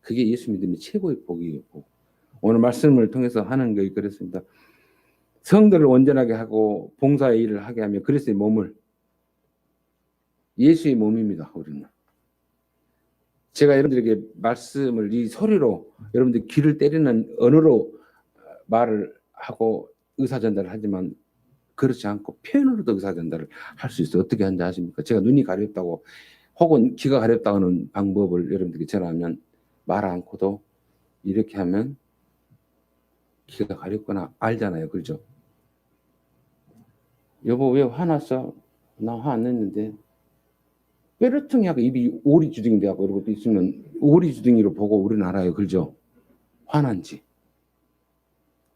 그게 예수 믿음의 최고의 복이에요. 오늘 말씀을 통해서 하는 게 그렇습니다. 성도를 온전하게 하고 봉사의 일을 하게 하면 그리스도의 몸을 예수의 몸입니다. 우리는. 제가 여러분들에게 말씀을 이 소리로 여러분들 귀를 때리는 언어로 말을 하고 의사전달을 하지만 그렇지 않고 표현으로도 의사전달을 할 수 있어요. 어떻게 하는지 아십니까? 제가 눈이 가렵다고 혹은 귀가 가렵다고 하는 방법을 여러분들에게 전하면 말 않고도 이렇게 하면 귀가 가렵거나 알잖아요. 그렇죠? 여보 왜 화났어? 나 화 안 냈는데. 뾰루퉁이 하고 입이 오리주둥이 되고 이러고 있으면 오리주둥이로 보고 우리는 알아요. 그렇죠? 화난지.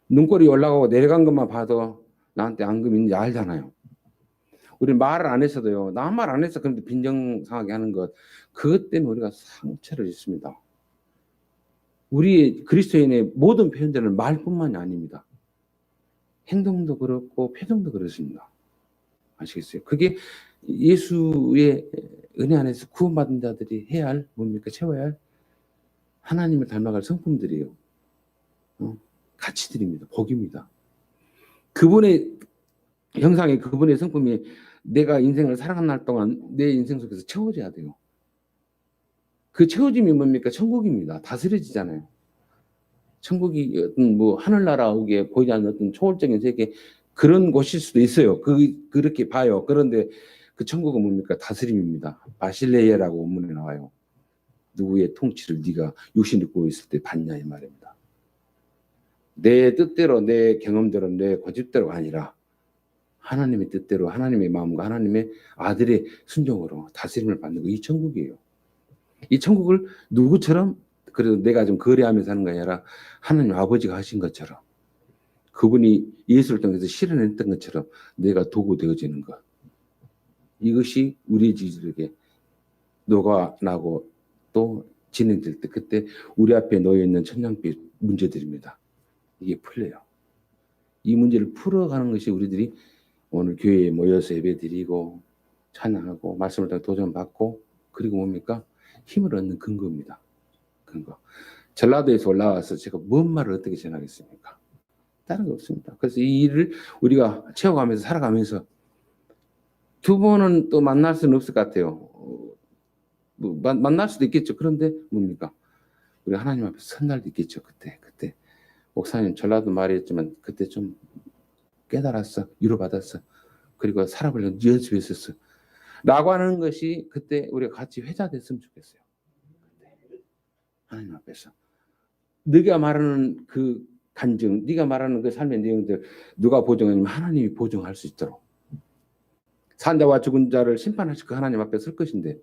눈꼬리 올라가고 내려간 것만 봐도 나한테 앙금 있는지 알잖아요. 우리 말을 안 했어도요. 나 말 안 했어. 그런데 빈정상하게 하는 것. 그것 때문에 우리가 상처를 입습니다. 우리 그리스도인의 모든 표현들은 말뿐만이 아닙니다. 행동도 그렇고 표정도 그렇습니다. 아시겠어요? 그게 예수의 은혜 안에서 구원받은 자들이 해야 할 뭡니까? 채워야 할 하나님을 닮아갈 성품들이에요. 가치들입니다. 복입니다. 그분의 형상의 그분의 성품이 내가 인생을 살아가는 날 동안 내 인생 속에서 채워져야 돼요. 그 채워짐이 뭡니까? 천국입니다. 다스려지잖아요. 천국이 어떤 뭐 하늘나라에 보이지 않는 어떤 초월적인 세계 그런 곳일 수도 있어요. 그렇게 봐요. 그런데 그 천국은 뭡니까? 다스림입니다. 바실레이라고 원문에 나와요. 누구의 통치를 네가 육신을 입고 있을 때 받냐 이 말입니다. 내 뜻대로 내 경험대로 내 고집대로가 아니라 하나님의 뜻대로 하나님의 마음과 하나님의 아들의 순종으로 다스림을 받는 거 이 천국이에요. 이 천국을 누구처럼 그래도 내가 좀 거래하면서 하는 게 아니라 하나님 아버지가 하신 것처럼 그분이 예수를 통해서 실현했던 것처럼 내가 도구 되어지는 것. 이것이 우리 지지들에게 녹아나고 또 진행될 때 그때 우리 앞에 놓여있는 천냥빛 문제들입니다. 이게 풀려요. 이 문제를 풀어가는 것이 우리들이 오늘 교회에 모여서 예배드리고 찬양하고 말씀을 통해 도전받고 그리고 뭡니까? 힘을 얻는 근거입니다. 근거. 전라도에서 올라와서 제가 뭔 말을 어떻게 전하겠습니까? 다른 거 없습니다. 그래서 이 일을 우리가 채워가면서 살아가면서 두 번은 또 만날 수는 없을 것 같아요. 만날 수도 있겠죠. 그런데 뭡니까? 우리 하나님 앞에 선 날도 있겠죠. 그때 목사님 전라도 말이었지만 그때 좀 깨달았어. 위로받았어. 그리고 살아보려고 연습했었어. 라고 하는 것이 그때 우리가 같이 회자됐으면 좋겠어요. 하나님 앞에서. 네가 말하는 그 간증, 네가 말하는 그 삶의 내용들 누가 보정하냐면 하나님이 보정할 수 있도록. 산자와 죽은 자를 심판하실 그 하나님 앞에 설 것인데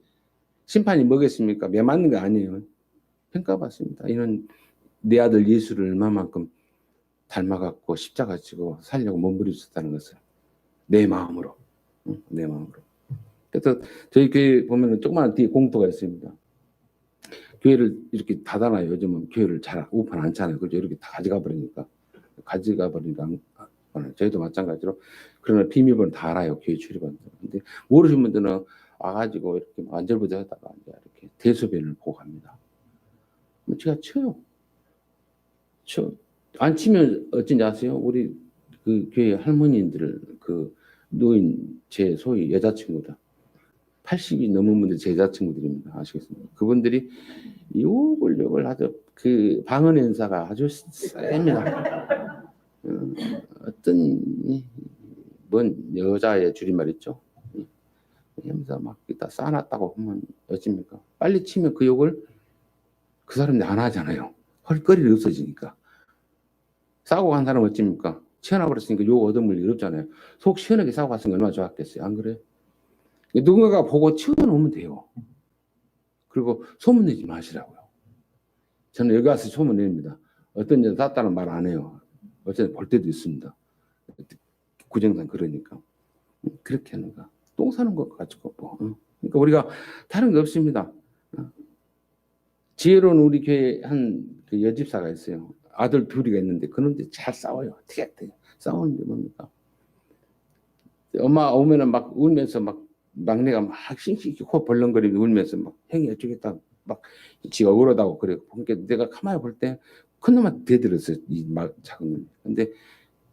심판이 뭐겠습니까? 매 맞는 거 아니에요. 평가받습니다. 이는 내 아들 예수를 얼마만큼 닮아갖고 십자가 지고 살려고 몸부림쳤다는 것을 내 마음으로. 내 마음으로. 그래서 저희 교회 보면 조그마한 뒤에 공터가 있습니다. 교회를 이렇게 닫아놔요. 요즘은 교회를 잘 오픈 안 차요. 그죠? 이렇게 다 가져가 버리니까. 저희도 마찬가지로 그러나 비밀번호 다 알아요. 교회 출입원들. 근데 모르시는 분들은 와가지고 이렇게 안절부절하다가 이렇게 대소변을 보고 갑니다. 제가 쳐요. 안 치면 어쩐지 아세요? 우리 그 교회 할머니들 그 노인 제 소위 여자친구들 80이 넘은 분들 제 여자친구들입니다. 아시겠습니까? 그분들이 욕을 아주 그 방언 행사가 아주 셉니다. 어떤 뭔 여자의 줄임말 있죠? 하면서 막 이따 쌓아놨다고 하면 어찌입니까? 빨리 치면 그 욕을 그 사람이 안 하잖아요. 헐거리가 없어지니까. 싸우고 간 사람은 어찌입니까? 치워놔버렸으니까 욕 얻어물 일 없잖아요. 속 시원하게 싸우고 갔으면 얼마나 좋았겠어요. 안 그래요? 누군가가 보고 치워놓으면 돼요. 그리고 소문내지 마시라고요. 저는 여기 와서 소문냅니다. 어떤 여자 땄다는 말 안 해요. 어쨌든 볼 때도 있습니다. 구정상 그러니까. 그렇게 하는 거. 똥 사는 것 가지고 뭐. 그러니까 우리가 다른 게 없습니다. 지혜로운 우리 교회 한그 여집사가 있어요. 아들 둘이가 있는데 그런데 잘 싸워요. 어떻게 싸우는데 뭡니까? 엄마 오면은 막 울면서 막 막내가 막 싱싱히 코 벌렁거리면서 울면서 막 형이 어쩌겠다 막 지가 억울하다고 그래. 그러니까 내가 가만히 볼 때 큰 놈한테 대들었어요. 이 작은 놈. 근데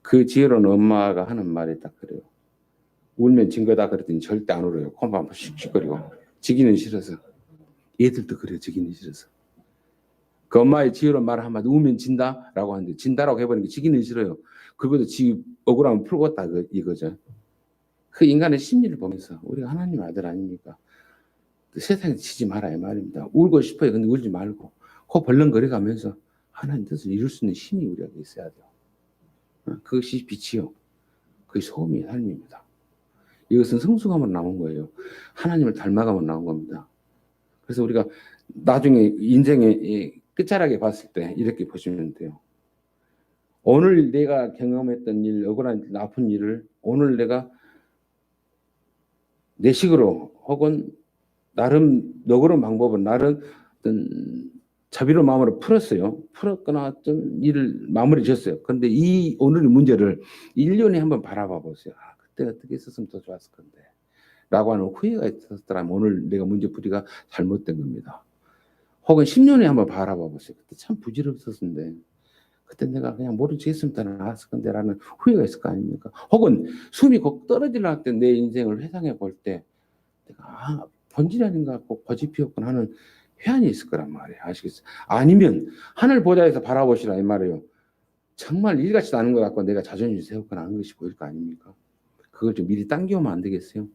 그 지혜로운 엄마가 하는 말이 딱 그래요. 울면 진 거다 그랬더니 절대 안 울어요. 콧만 한번 씩씩거리고. 지기는 싫어서. 얘들도 그래요. 지기는 싫어서. 그 엄마의 지혜로운 말 한마디 울면 진다라고 하는데 진다라고 해버리는 게 지기는 싫어요. 그것도 지 억울하면 풀겠다 이거죠. 그 인간의 심리를 보면서 우리가 하나님 아들 아닙니까? 세상에 치지 마라 이 말입니다. 울고 싶어요. 근데 울지 말고 코 벌렁거려가면서 하나님 뜻을 이룰 수 있는 힘이 우리가 있어야 돼요. 그것이 빛이요. 그게 소음이 삶입니다. 이것은 성숙하면 나온 거예요. 하나님을 닮아가면 나온 겁니다. 그래서 우리가 나중에 인생의 끝자락에 봤을 때 이렇게 보시면 돼요. 오늘 내가 경험했던 일, 억울한 아픈 일을 오늘 내가 내 식으로 혹은 나름 너그러운 방법은 나름 어떤 자비로운 마음으로 풀었어요. 풀었거나 어떤 일을 마무리 지었어요. 그런데 이 오늘의 문제를 1년에 한번 바라봐 보세요. 아, 그때 어떻게 했었으면 더 좋았을 건데 라고 하는 후회가 있었더라면 오늘 내가 문제풀이가 잘못된 겁니다. 혹은 10년에 한번 바라봐 보세요. 그때 참 부질없었는데 그때 내가 그냥 모른 체 했으면 더 나았을 건데 라는 후회가 있을 거 아닙니까? 혹은 숨이 곧 떨어지려할 때 내 인생을 회상해 볼 때 내가 본질이 아닌가 꼭 거짓 피웠구나 하는 회한이 있을 거란 말이에요. 아시겠어요? 아니면 하늘 보좌에서 바라보시라 이 말이에요. 정말 일같이 나는 것 같고 내가 자존심 세웠거나 하는 것이 보일 거 아닙니까? 그걸 좀 미리 당겨오면 안 되겠어요?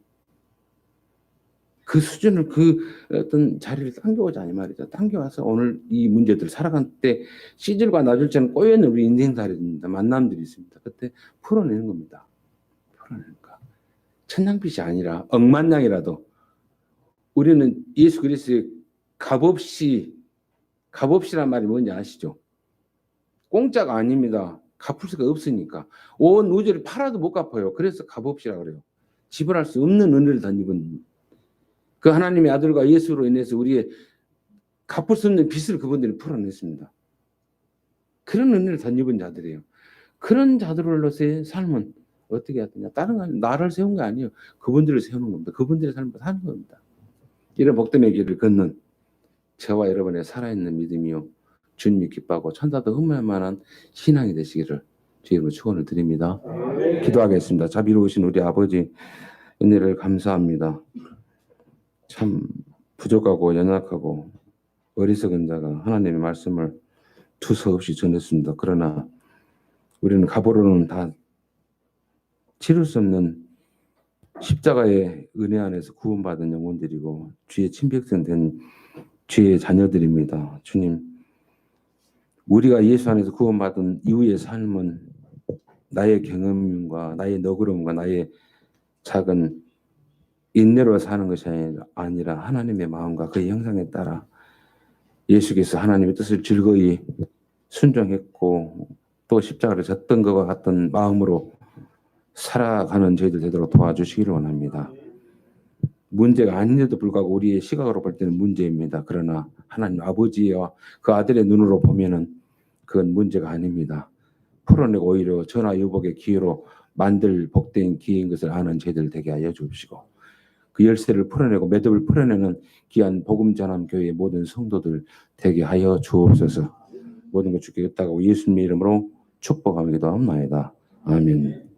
그 수준을 그 어떤 자리를 당겨오자 이 말이죠. 당겨와서 오늘 이 문제들 살아갈 때 씨줄과 나줄자는 꼬여있는 우리 인생살입니다. 만남들이 있습니다. 그때 풀어내는 겁니다. 풀어내는 거. 천냥빛이 아니라 억만냥이라도 우리는 예수 그리스도의 값없이란 말이 뭔지 아시죠? 공짜가 아닙니다. 갚을 수가 없으니까. 온 우주를 팔아도 못 갚아요. 그래서 값없이라고 그래요. 지불할 수 없는 은혜를 덧입은 그 하나님의 아들과 예수로 인해서 우리의 갚을 수 없는 빚을 그분들이 풀어냈습니다. 그런 은혜를 덧입은 자들이에요. 그런 자들로서의 삶은 어떻게 해야 되냐? 다른 건 나를 세운 게 아니에요. 그분들을 세우는 겁니다. 그분들의 삶을 사는 겁니다. 이런 복됨의 길을 걷는 저와 여러분의 살아있는 믿음이요. 주님이 기뻐하고 천사도 흠모할 만한 신앙이 되시기를 주님으로 축원을 드립니다. 기도하겠습니다. 자비로우신 우리 아버지 은혜를 감사합니다. 참 부족하고 연약하고 어리석은 자가 하나님의 말씀을 두서없이 전했습니다. 그러나 우리는 값으로는 다 치를 수 없는 십자가의 은혜 안에서 구원받은 영혼들이고 주의 친백성 된 주의 자녀들입니다. 주님, 우리가 예수 안에서 구원받은 이후의 삶은 나의 경험과 나의 너그러움과 나의 작은 인내로 사는 것이 아니라 하나님의 마음과 그의 형상에 따라 예수께서 하나님의 뜻을 즐거이 순종했고 또 십자가를 졌던 것과 같은 마음으로 살아가는 저희들 되도록 도와주시기를 원합니다. 문제가 아닌데도 불구하고 우리의 시각으로 볼 때는 문제입니다. 그러나 하나님 아버지와 그 아들의 눈으로 보면은 그건 문제가 아닙니다. 풀어내고 오히려 전화유복의 기회로 만들 복된 기회인 것을 아는 저희들 되게 하여 주시고 그 열쇠를 풀어내고 매듭을 풀어내는 귀한 복음 전함 교회의 모든 성도들 되게 하여 주옵소서. 모든 것 주께 있다고 예수님의 이름으로 축복하며 기도합니다. 아멘.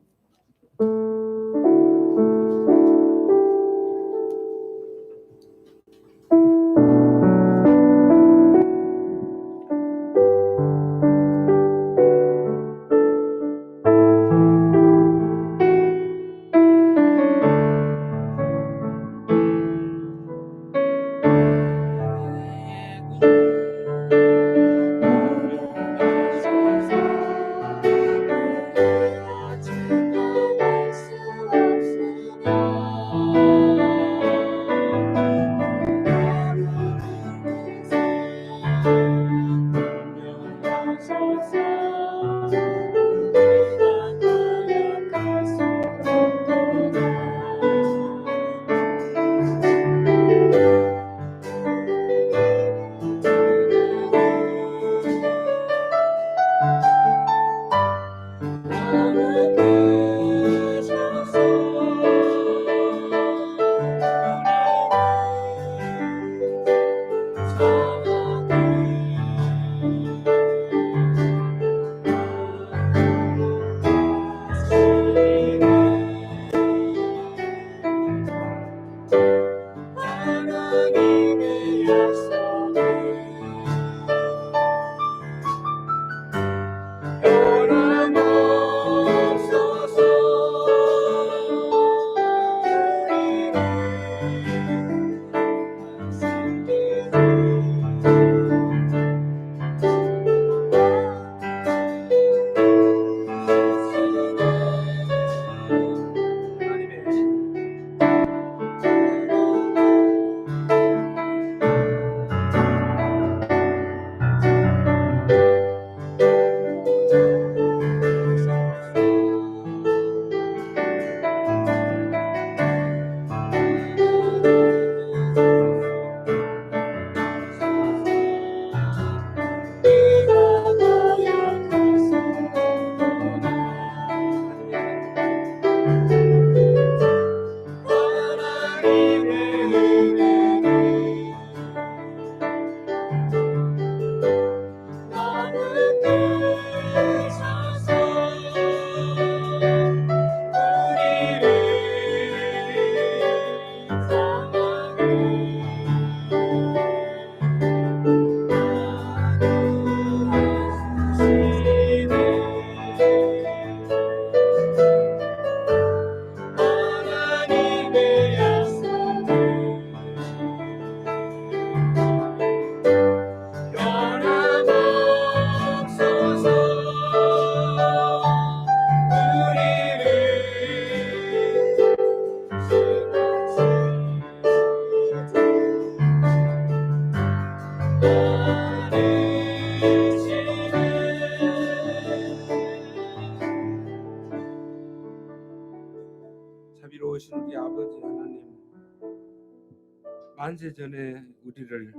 만세 전에 우리를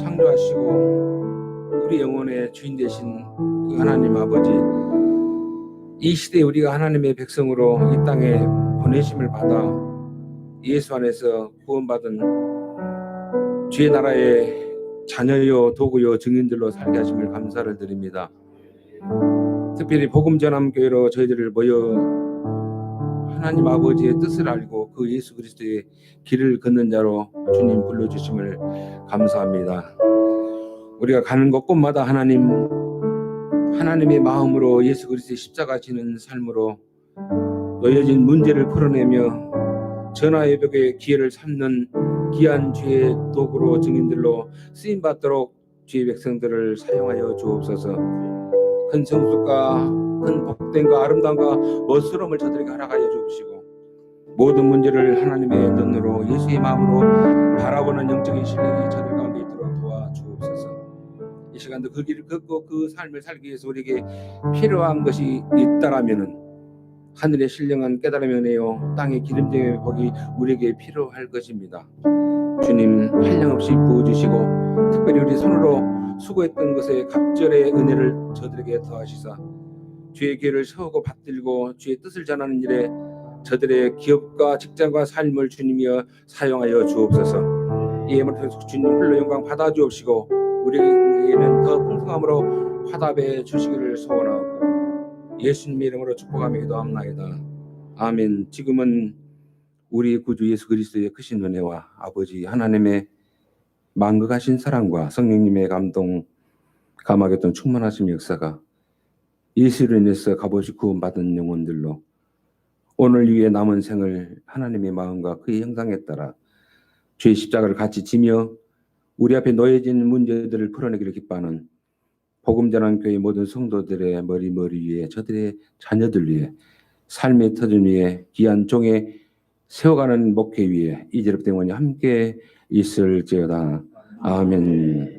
창조하시고 우리 영혼의 주인 되신 그 하나님 아버지, 이 시대에 우리가 하나님의 백성으로 이 땅에 보내심을 받아 예수 안에서 구원받은 주의 나라의 자녀요 도구요 증인들로 살게 하심을 감사를 드립니다. 특별히 복음전함교회로 저희들을 모여 하나님 아버지의 뜻을 알고 그 예수 그리스도의 길을 걷는 자로 주님 불러주심을 감사합니다. 우리가 가는 곳곳마다 하나님의 마음으로 예수 그리스도의 십자가 지는 삶으로 놓여진 문제를 풀어내며 전하의 벽에 기회를 삼는 귀한 주의 도구로 증인들로 쓰임받도록 주의 백성들을 사용하여 주옵소서. 큰 성숙과 큰 복됨과 아름다움과 멋스러움을 저들에게 허락하여 주옵시고, 모든 문제를 하나님의 눈으로 예수의 마음으로 바라보는 영적인 실력이 저들 가운데 있도록 도와주옵소서. 이 시간도 그 길을 걷고 그 삶을 살기 위해서 우리에게 필요한 것이 있다라면은 하늘의 신령한 깨달음의 은혜요 땅의 기름짐의 복이 우리에게 필요할 것입니다. 주님 한량없이 부어주시고 특별히 우리 손으로 수고했던 것에 갑절의 은혜를 저들에게 더하시사 주의 길을 세우고 받들고 주의 뜻을 전하는 일에 저들의 기업과 직장과 삶을 주님이여 사용하여 주옵소서. 이 예물을 통해서 주님 홀로 영광 받아 주옵시고 우리에게는 더 풍성함으로 화답해 주시기를 소원하고 예수님의 이름으로 축복하며 기도합나이다. 아멘. 지금은 우리 구주 예수 그리스도의 크신 은혜와 아버지 하나님의 만극하신 사랑과 성령님의 감동, 감화교통 충만하신 역사가 예수로 인해서 값없이 구원받은 영혼들로 오늘 위에 남은 생을 하나님의 마음과 그의 형상에 따라 주의 십자가를 같이 지며 우리 앞에 놓여진 문제들을 풀어내기를 기뻐하는 복음전환교회 모든 성도들의 머리 위에 저들의 자녀들 위에 삶의 터전 위에 귀한 종에 세워가는 목회 위에 이제부터 영원히 함께 있을지어다. 아멘.